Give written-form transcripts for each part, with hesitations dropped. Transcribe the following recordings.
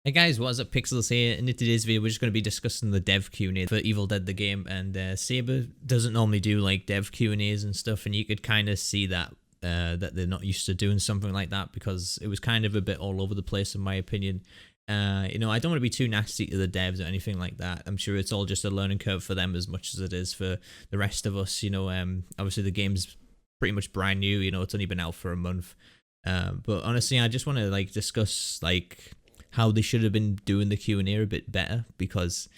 Hey guys, what's up? Pixels here, and in today's video we're just going to be discussing the Dev QnA for Evil Dead the game, and Saber doesn't normally do like Dev QnAs and stuff, and you could kind of see that that they're not used to doing something like that because it was kind of a bit all over the place in my opinion. I don't want to be too nasty to the devs or anything like that. I'm sure it's all just a learning curve for them as much as it is for the rest of us. Obviously the game's pretty much brand new. It's only been out for a month. But honestly, I just want to like discuss like how they should have been doing the Q&A a bit better, because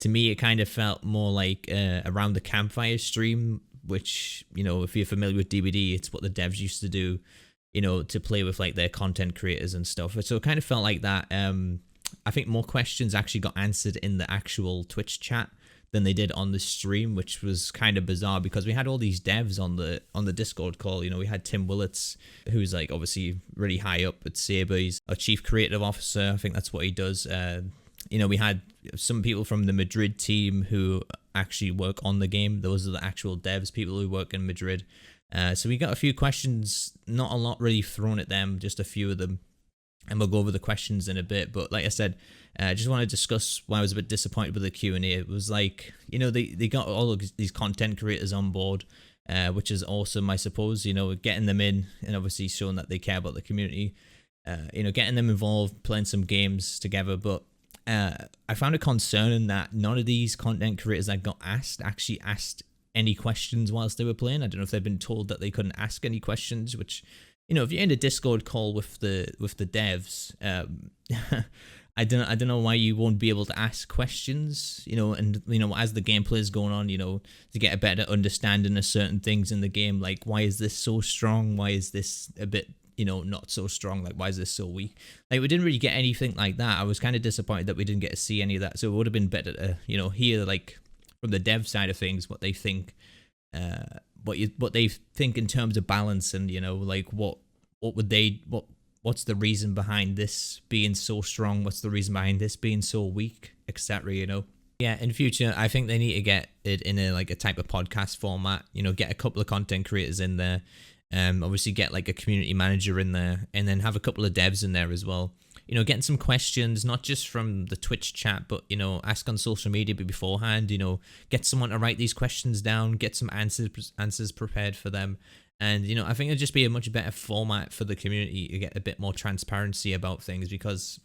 to me it kind of felt more like around the campfire stream, which, if you're familiar with DBD, it's what the devs used to do, to play with like their content creators and stuff. So it kind of felt like that. I think more questions actually got answered in the actual Twitch chat than they did on the stream, which was kind of bizarre because we had all these devs on the Discord call. We had Tim Willits, who's like obviously really high up at Saber. He's our chief creative officer. I think that's what he does. We had some people from the Madrid team who actually work on the game. Those are the actual devs, people who work in Madrid. So we got a few questions, not a lot really thrown at them, just a few of them. And we'll go over the questions in a bit. But like I said, I just want to discuss why I was a bit disappointed with the Q&A. It was like, they got all of these content creators on board, which is awesome, I suppose. Getting them in and obviously showing that they care about the community, getting them involved, playing some games together. But I found it concerning that none of these content creators that got asked actually asked any questions whilst they were playing. I don't know if they've been told that they couldn't ask any questions, which, if you're in a Discord call with the devs, I don't know why you won't be able to ask questions, and as the gameplay is going on, to get a better understanding of certain things in the game, like why is this so strong? Why is this a bit, not so strong? Like why is this so weak? Like we didn't really get anything like that. I was kind of disappointed that we didn't get to see any of that. So it would have been better to, hear like from the dev side of things what they think. What they think in terms of balance, and like what's the reason behind this being so strong, what's the reason behind this being so weak, etc. Yeah, in future I think they need to get it in a type of podcast format, get a couple of content creators in there, obviously get like a community manager in there, and then have a couple of devs in there as well, getting some questions, not just from the Twitch chat, but, ask on social media beforehand, get someone to write these questions down, get some answers prepared for them. And, I think it'd just be a much better format for the community to get a bit more transparency about things, because,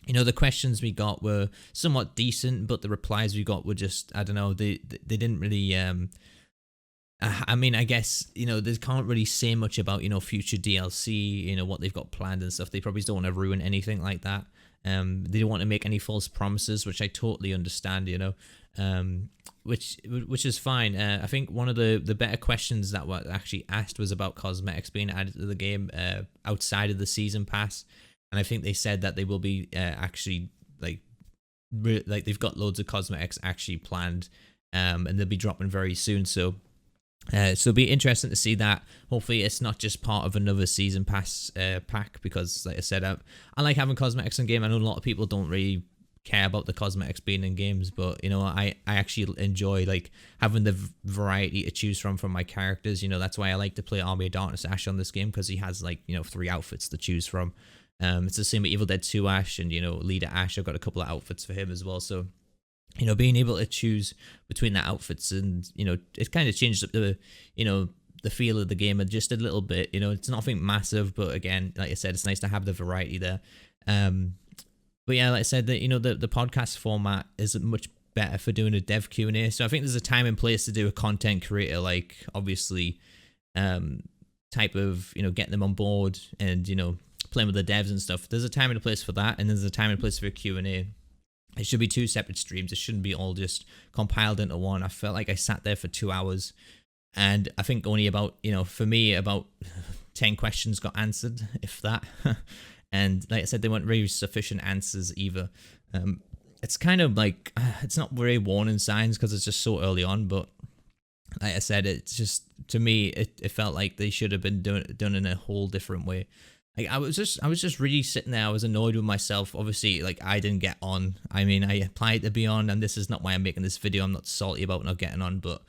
the questions we got were somewhat decent, but the replies we got were just, I don't know, they didn't really, I mean, I guess, they can't really say much about, future DLC, what they've got planned and stuff. They probably don't want to ruin anything like that. They don't want to make any false promises, which I totally understand, which is fine. I think one of the better questions that were actually asked was about cosmetics being added to the game outside of the season pass. And I think they said that they will be actually like they've got loads of cosmetics actually planned, and they'll be dropping very soon. So it'll be interesting to see that. Hopefully it's not just part of another season pass pack, because like I said, I like having cosmetics in game. I know a lot of people don't really care about the cosmetics being in games, but I actually enjoy like having the variety to choose from my characters. That's why I like to play Army of Darkness Ash on this game, because he has like 3 outfits to choose from. It's the same with Evil Dead 2 Ash, and Leader Ash, I've got a couple of outfits for him as well. So being able to choose between the outfits, and it kind of changed up the the feel of the game just a little bit. It's nothing massive, but again, like I said, it's nice to have the variety there. But yeah, like I said, that the podcast format is much better for doing a dev Q&A. So I think there's a time and place to do a content creator, like obviously type of getting them on board and playing with the devs and stuff. There's a time and a place for that, and there's a time and place for a Q&A. It should be 2 separate streams. It shouldn't be all just compiled into one. I felt like I sat there for 2 hours, and I think only about, for me, about 10 questions got answered, if that. And like I said, they weren't really sufficient answers either. It's kind of like, it's not very warning signs because it's just so early on, but like I said, it's just, to me, it felt like they should have been done in a whole different way. Like I was just really sitting there. I was annoyed with myself. Obviously, like I didn't get on. I mean, I applied to be on, and this is not why I'm making this video. I'm not salty about not getting on, but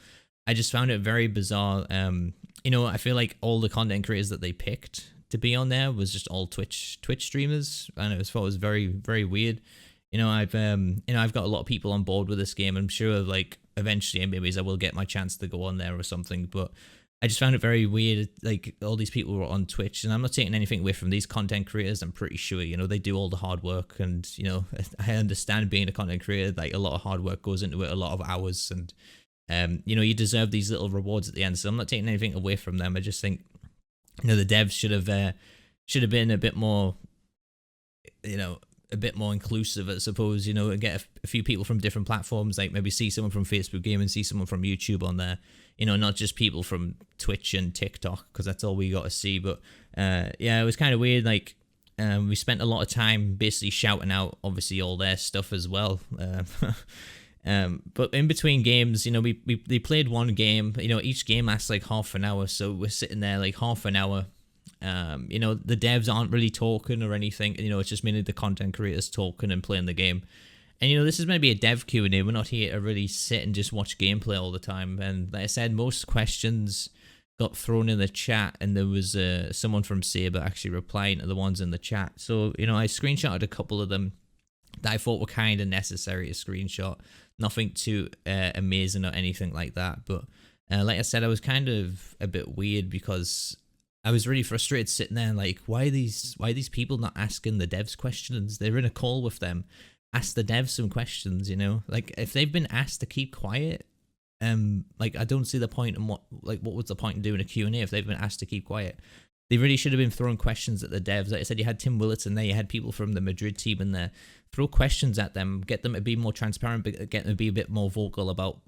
I just found it very bizarre. I feel like all the content creators that they picked to be on there was just all Twitch streamers, and I thought it was very, very weird. I've got a lot of people on board with this game. I'm sure like eventually maybe I will get my chance to go on there or something, but I just found it very weird. Like all these people were on Twitch, and I'm not taking anything away from these content creators. I'm pretty sure, they do all the hard work, and, I understand being a content creator, like a lot of hard work goes into it, a lot of hours, and, you deserve these little rewards at the end. So I'm not taking anything away from them. I just think, the devs should have been a bit more, a bit more inclusive, I suppose, and get a few people from different platforms, like maybe see someone from Facebook Gaming, see someone from YouTube on there, not just people from Twitch and TikTok, because that's all we got to see. But yeah, it was kind of weird. Like we spent a lot of time basically shouting out, obviously, all their stuff as well. But in between games, they played one game. Each game lasts like half an hour, so we're sitting there like half an hour. The devs aren't really talking or anything. It's just mainly the content creators talking and playing the game. And this is maybe a dev Q&A. We're not here to really sit and just watch gameplay all the time. And like I said, most questions got thrown in the chat, and there was someone from Saber actually replying to the ones in the chat. So I screenshotted a couple of them that I thought were kind of necessary to screenshot. Nothing too amazing or anything like that. But like I said, I was kind of a bit weird because I was really frustrated sitting there, like, why are these people not asking the devs questions? They're in a call with them. Ask the devs some questions, Like, if they've been asked to keep quiet, like, I don't see the point in what was the point in doing a Q&A if they've been asked to keep quiet? They really should have been throwing questions at the devs. Like I said, you had Tim Willits in there, you had people from the Madrid team in there. Throw questions at them, get them to be more transparent, get them to be a bit more vocal about,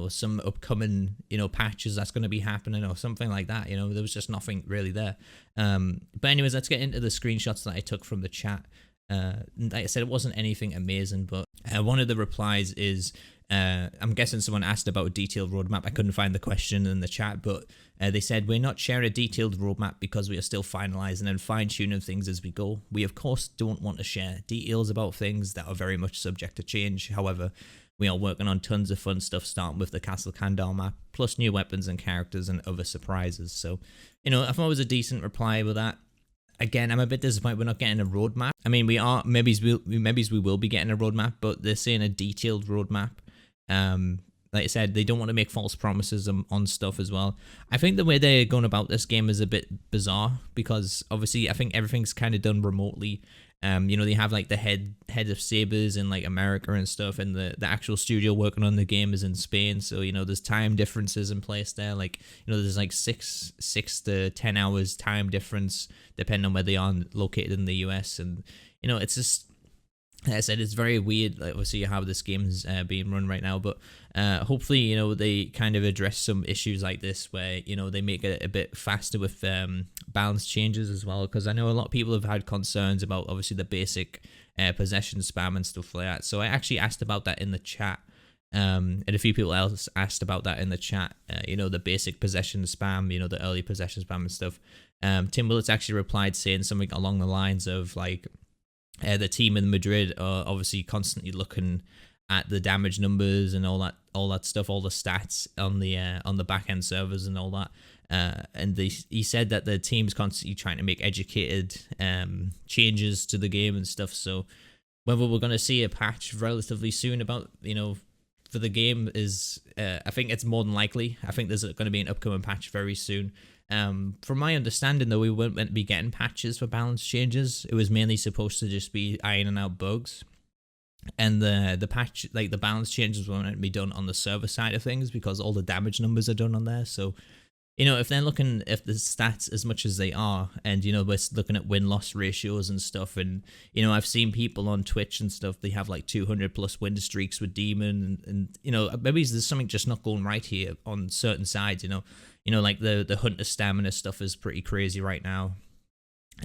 some upcoming, patches that's going to be happening or something like that. There was just nothing really there. But anyways, let's get into the screenshots that I took from the chat. Like I said, it wasn't anything amazing, but one of the replies is, I'm guessing someone asked about a detailed roadmap. I couldn't find the question in the chat, but they said, we're not sharing a detailed roadmap because we are still finalizing and fine-tuning things as we go. We, of course, don't want to share details about things that are very much subject to change. However, we are working on tons of fun stuff, starting with the Castle Kandar map, plus new weapons and characters and other surprises. So, I thought it was a decent reply with that. Again, I'm a bit disappointed we're not getting a roadmap. I mean, maybe we will be getting a roadmap, but they're saying a detailed roadmap. Like I said, they don't want to make false promises on stuff as well. I think the way they're going about this game is a bit bizarre because obviously I think everything's kind of done remotely. They have like the head of Sabers in like America and stuff, and the actual studio working on the game is in Spain. So there's time differences in place there. Like there's like 6 to 10 hours time difference depending on where they are located in the US, and it's just. Like I said, it's very weird, like, obviously, how this game is being run right now, but hopefully, they kind of address some issues like this where, they make it a bit faster with balance changes as well, because I know a lot of people have had concerns about, obviously, the basic possession spam and stuff like that. So I actually asked about that in the chat, and a few people else asked about that in the chat, the basic possession spam, the early possession spam and stuff. Tim Willits actually replied saying something along the lines of, like, the team in Madrid are obviously constantly looking at the damage numbers and all that stuff, all the stats on the back end servers and all that. And he said that the team's constantly trying to make educated changes to the game and stuff. So whether we're going to see a patch relatively soon about for the game is I think it's more than likely. I think there's going to be an upcoming patch very soon. From my understanding, though, we weren't meant to be getting patches for balance changes. It was mainly supposed to just be ironing out bugs. And the patch, like the balance changes, were meant to be done on the server side of things because all the damage numbers are done on there. So, if they're looking at the stats as much as they are, and, we're looking at win-loss ratios and stuff, and, I've seen people on Twitch and stuff, they have like 200 plus win streaks with Demon, and maybe there's something just not going right here on certain sides, like the Hunter stamina stuff is pretty crazy right now.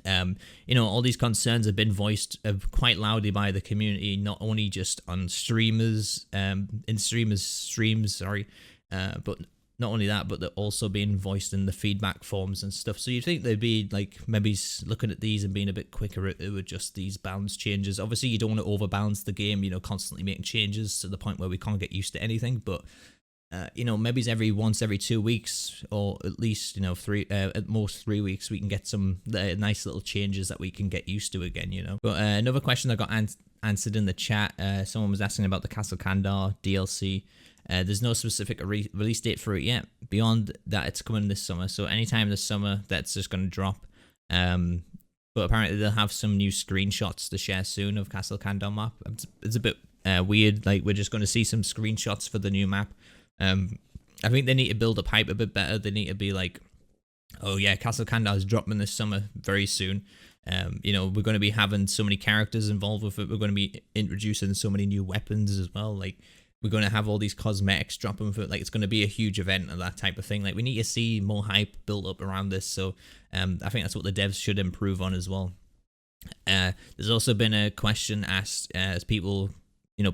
All these concerns have been voiced quite loudly by the community, not only just on streams, but not only that, but they're also being voiced in the feedback forms and stuff. So you'd think they'd be like maybe looking at these and being a bit quicker to adjust these balance changes. Obviously, you don't want to overbalance the game, constantly making changes to the point where we can't get used to anything. But maybe it's every 2 weeks, or at least three, at most 3 weeks, we can get some nice little changes that we can get used to again. But another question that got answered in the chat, someone was asking about the Castle Kandar DLC. There's no specific release date for it yet. Beyond that, it's coming this summer, so anytime this summer, that's just going to drop. But apparently they'll have some new screenshots to share soon of Castle Kandar map. It's a bit weird, like we're just going to see some screenshots for the new map. I think they need to build up hype a bit better. They need to be like, oh yeah, Castle Kandar is dropping this summer very soon. We're going to be having so many characters involved with it. We're going to be introducing so many new weapons as well. Like, we're going to have all these cosmetics dropping for it. Like, it's going to be a huge event and that type of thing. Like, we need to see more hype built up around this. So I think that's what the devs should improve on as well. There's also been a question asked as people,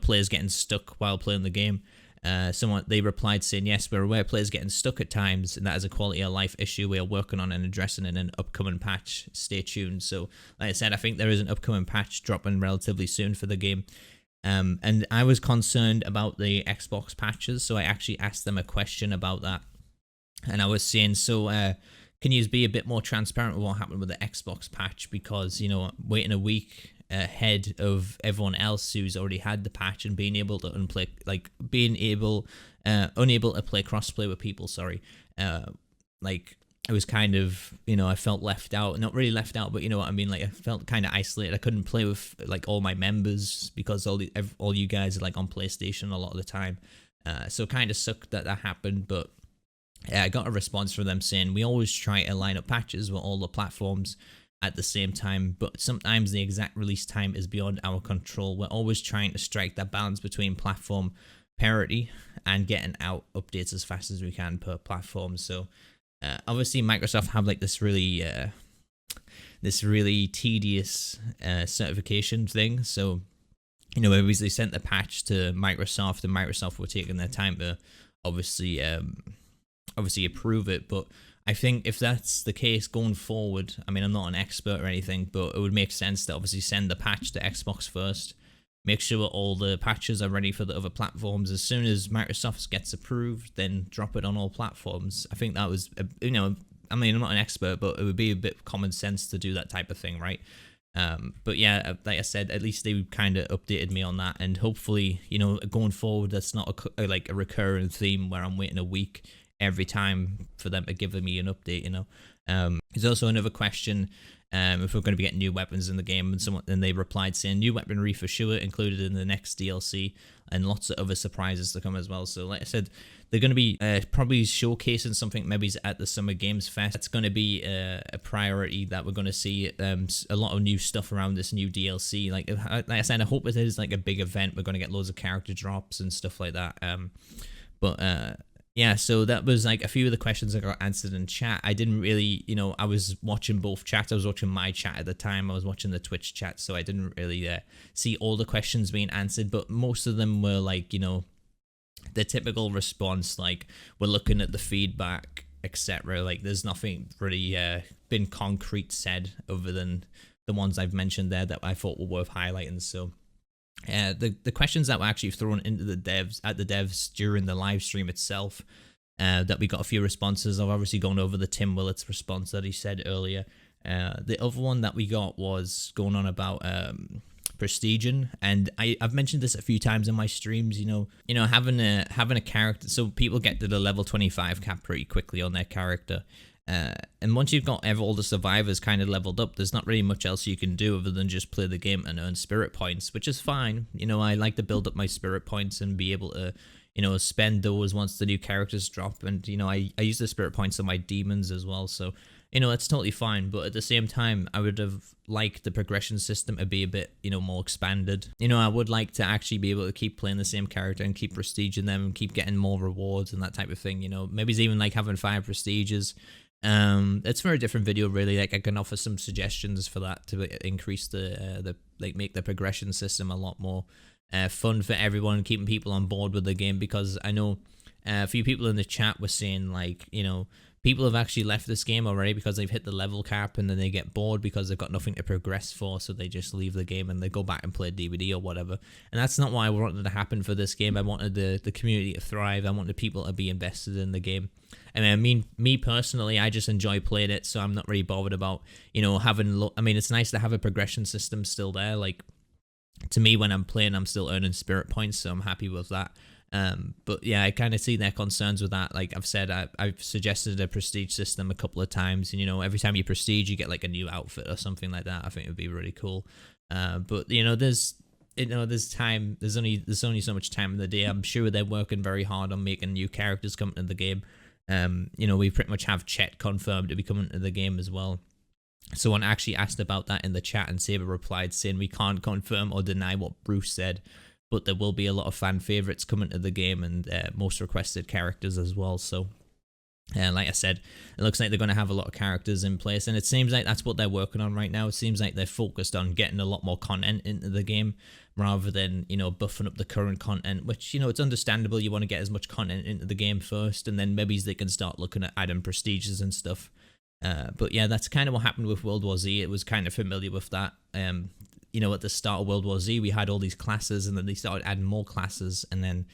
players getting stuck while playing the game. They replied saying, yes, we're aware players getting stuck at times, and that is a quality of life issue we are working on and addressing in an upcoming patch. Stay tuned. So, like I said, I think there is an upcoming patch dropping relatively soon for the game. And I was concerned about the Xbox patches, so I actually asked them a question about that. And I was saying, so can you be a bit more transparent with what happened with the Xbox patch? Because, waiting a week ahead of everyone else who's already had the patch and being able to unplay, like unable to play crossplay with people. It was kind of, I felt left out. Not really left out, but you know what I mean. Like, I felt kind of isolated. I couldn't play with like all my members because all you guys are like on PlayStation a lot of the time. So kind of sucked that happened, but. I got a response from them saying we always try to line up patches with all the platforms at the same time, but sometimes the exact release time is beyond our control. We're always trying to strike that balance between platform parity and getting out updates as fast as we can per platform. So obviously Microsoft have like this really tedious certification thing. So maybe they sent the patch to Microsoft and Microsoft were taking their time to obviously approve it. But I think if that's the case going forward, I mean, I'm not an expert or anything, but it would make sense to obviously send the patch to Xbox first, make sure all the patches are ready for the other platforms. As soon as Microsoft gets approved, then drop it on all platforms. I think that was, I mean, I'm not an expert, but it would be a bit common sense to do that type of thing, right? But yeah, like I said, at least they kind of updated me on that, and hopefully, going forward, that's not a recurring theme where I'm waiting a week every time for them to give me an update. There's also another question, if we're going to be getting new weapons in the game, and they replied saying new weaponry for sure included in the next DLC, and lots of other surprises to come as well. So like I said, they're going to be probably showcasing something maybe at the Summer Games Fest. That's going to be a priority that we're going to see a lot of new stuff around this new DLC. Like I said, I hope it is like a big event. We're going to get loads of character drops and stuff like that. Yeah, so that was like a few of the questions that got answered in chat. I didn't really, I was watching both chats. I was watching my chat at the time. I was watching the Twitch chat, so I didn't really see all the questions being answered. But most of them were like, the typical response, like we're looking at the feedback, etc. Like there's nothing really been concrete said other than the ones I've mentioned there that I thought were worth highlighting. So. The questions that were actually thrown into the devs during the live stream itself, that we got a few responses. I've obviously gone over the Tim Willett's response that he said earlier. The other one that we got was going on about prestiging, and I've mentioned this a few times in my streams. Having a character, so people get to the level 25 cap pretty quickly on their character. And once you've got all the survivors kind of leveled up, there's not really much else you can do other than just play the game and earn spirit points, which is fine. I like to build up my spirit points and be able to, spend those once the new characters drop. And, I use the spirit points on my demons as well. So, it's totally fine. But at the same time, I would have liked the progression system to be a bit, more expanded. I would like to actually be able to keep playing the same character and keep prestiging them and keep getting more rewards and that type of thing. Maybe it's even like having 5 prestiges. It's for a different video, really. Like I can offer some suggestions for that to increase make the progression system a lot more fun for everyone, keeping people on board with the game, because I know A few people in the chat were saying like, people have actually left this game already because they've hit the level cap and then they get bored because they've got nothing to progress for, so they just leave the game and they go back and play DVD or whatever. And that's not what I wanted to happen for this game. I wanted the community to thrive. I wanted people to be invested in the game. And I mean, me personally, I just enjoy playing it, so I'm not really bothered about, having... I mean, it's nice to have a progression system still there. Like, to me, when I'm playing, I'm still earning spirit points, so I'm happy with that. But yeah, I kind of see their concerns with that. Like I've said, I've suggested a prestige system a couple of times, and every time you prestige, you get like a new outfit or something like that. I think it would be really cool. But there's time. There's only so much time in the day. I'm sure they're working very hard on making new characters come into the game. We pretty much have Chet confirmed to be coming into the game as well. Someone actually asked about that in the chat, and Saber replied saying we can't confirm or deny what Bruce said, but there will be a lot of fan favorites coming to the game and most requested characters as well. So, like I said, it looks like they're going to have a lot of characters in place, and it seems like that's what they're working on right now. It seems like they're focused on getting a lot more content into the game rather than, buffing up the current content, which, it's understandable. You want to get as much content into the game first, and then maybe they can start looking at adding prestiges and stuff. But yeah, that's kind of what happened with World War Z. It was kind of familiar with that. At the start of World War Z, we had all these classes, and then they started adding more classes, and then,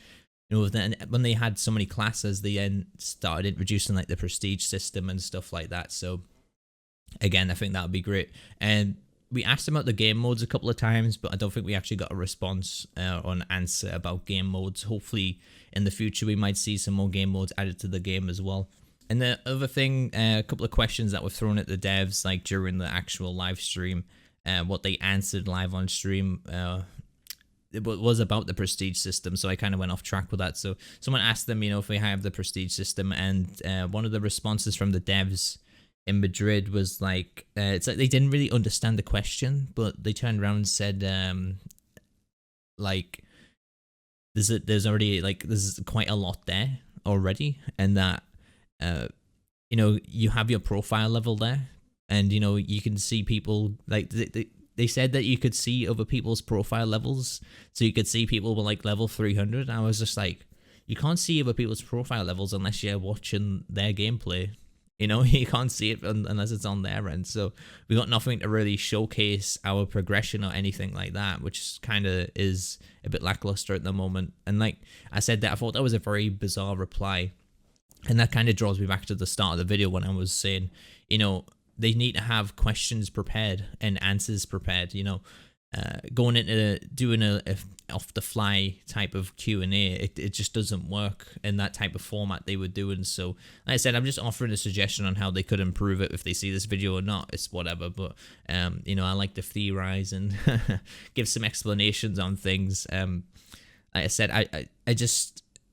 when they had so many classes, they then started introducing like the prestige system and stuff like that. So, again, I think that would be great. And we asked about the game modes a couple of times, but I don't think we actually got a response or an answer about game modes. Hopefully, in the future, we might see some more game modes added to the game as well. And the other thing, a couple of questions that were thrown at the devs, like during the actual live stream, what they answered live on stream, it was about the prestige system. So I kind of went off track with that. So someone asked them, if we have the prestige system, and one of the responses from the devs in Madrid was like, it's like they didn't really understand the question, but they turned around and said, like, there's already like there's quite a lot there already, and that. You have your profile level there, and you can see people like they said that you could see other people's profile levels, so you could see people were like level 300. I was just like, you can't see other people's profile levels unless you're watching their gameplay. You can't see it unless it's on their end. So we got nothing to really showcase our progression or anything like that, which kind of is a bit lackluster at the moment. And like I said, that I thought that was a very bizarre reply. And that kind of draws me back to the start of the video when I was saying, they need to have questions prepared and answers prepared. Going into doing a off the fly type of Q&A, it just doesn't work in that type of format they were doing. So like I said, I'm just offering a suggestion on how they could improve it. If they see this video or not, it's whatever. But I like to theorize and give some explanations on things. Like I said,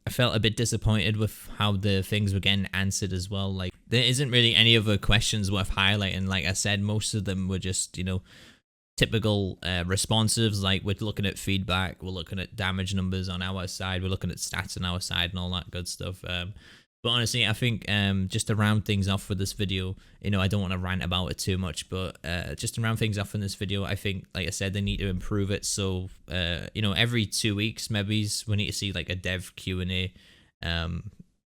I felt a bit disappointed with how the things were getting answered as well. Like, there isn't really any other questions worth highlighting. Like I said, most of them were just, typical responsives. Like, we're looking at feedback, we're looking at damage numbers on our side, we're looking at stats on our side and all that good stuff. But honestly, I think just to round things off with this video, I don't want to rant about it too much, but just to round things off in this video, I think, like I said, they need to improve it. So, every 2 weeks, maybe we need to see like a Dev Q&A. It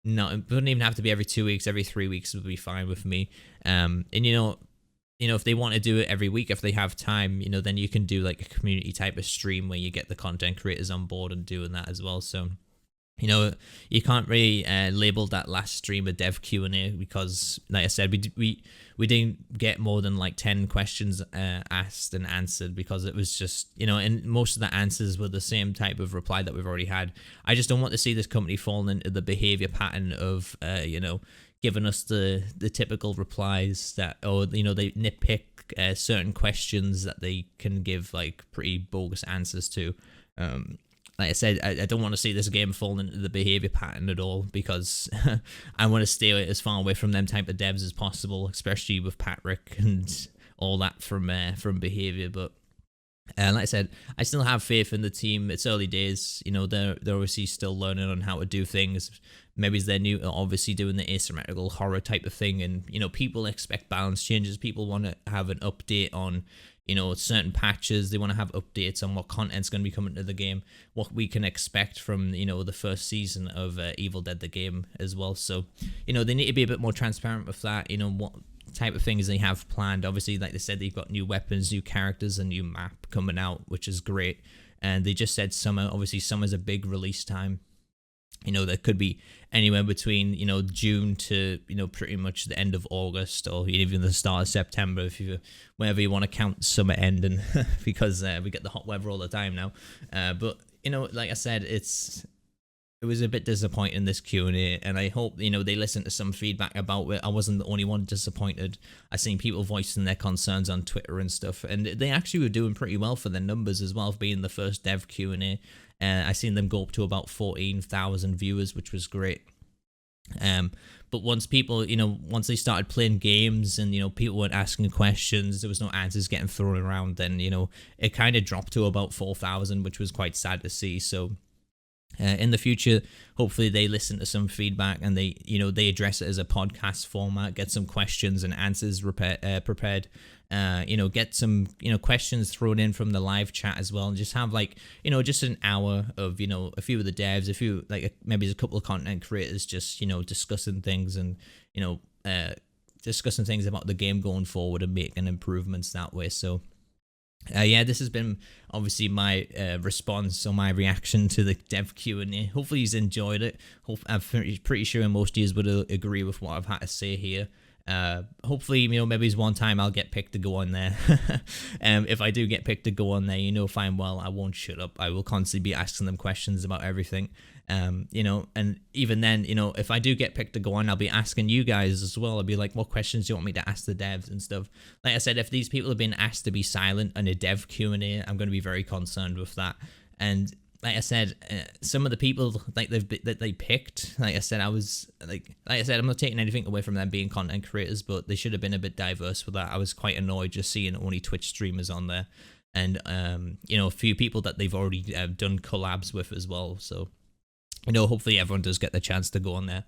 wouldn't even have to be every 2 weeks. Every 3 weeks would be fine with me. And if they want to do it every week, if they have time, then you can do like a community type of stream where you get the content creators on board and doing that as well. So, you can't really label that last stream a Dev Q&A because, like I said, we didn't get more than like 10 questions asked and answered because it was just, and most of the answers were the same type of reply that we've already had. I just don't want to see this company fall into the behavior pattern of, giving us the typical replies that, or, they nitpick certain questions that they can give like pretty bogus answers to. Like I said, I don't want to see this game fall into the behavior pattern at all because I want to stay as far away from them type of devs as possible, especially with Patrick and all that from behavior. But like I said, I still have faith in the team. It's early days, they're obviously still learning on how to do things. Maybe they're new, obviously doing the asymmetrical horror type of thing, and people expect balance changes. People want to have an update on certain patches. They want to have updates on what content's going to be coming to the game, what we can expect from, the first season of Evil Dead the game as well. So, they need to be a bit more transparent with that, what type of things they have planned. Obviously, like they said, they've got new weapons, new characters, a new map coming out, which is great. And they just said summer. Obviously, summer's a big release time. That could be anywhere between, June to, pretty much the end of August, or even the start of September, whenever you want to count summer ending, because we get the hot weather all the time now. But, like I said, it was a bit disappointing, this Q&A, and I hope, they listen to some feedback about it. I wasn't the only one disappointed. I seen people voicing their concerns on Twitter and stuff, and they actually were doing pretty well for their numbers as well, for being the first Dev Q&A. I seen them go up to about 14,000 viewers, which was great. But once people, once they started playing games and, people weren't asking questions, there was no answers getting thrown around, then, it kind of dropped to about 4,000, which was quite sad to see. So in the future, hopefully they listen to some feedback and they address it as a podcast format, get some questions and answers prepared. Get some, questions thrown in from the live chat as well, and just have just an hour of, a few of the devs, maybe a couple of content creators just, discussing things and, discussing things about the game going forward and making improvements that way. So, this has been obviously my response or my reaction to the Dev Q&A. Hopefully you've enjoyed it. I'm pretty sure most of you would agree with what I've had to say here. Hopefully, maybe it's one time I'll get picked to go on there. If I do get picked to go on there, fine, well, I won't shut up. I will constantly be asking them questions about everything. And even then, if I do get picked to go on, I'll be asking you guys as well. I'll be like, what questions do you want me to ask the devs and stuff? Like I said, if these people have been asked to be silent in a Dev Q&A, I'm going to be very concerned with that. And like I said, some of the people that they picked, like I said, I'm not taking anything away from them being content creators, but they should have been a bit diverse with that. I was quite annoyed just seeing only Twitch streamers on there, and a few people that they've already done collabs with as well. So, hopefully everyone does get the chance to go on there.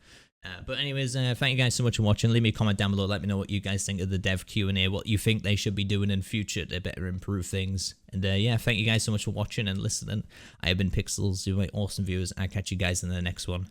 But anyways, thank you guys so much for watching. Leave me a comment down below. Let me know what you guys think of the Dev Q&A, what you think they should be doing in future to better improve things. And thank you guys so much for watching and listening. I have been Pixels, you my awesome viewers. I'll catch you guys in the next one.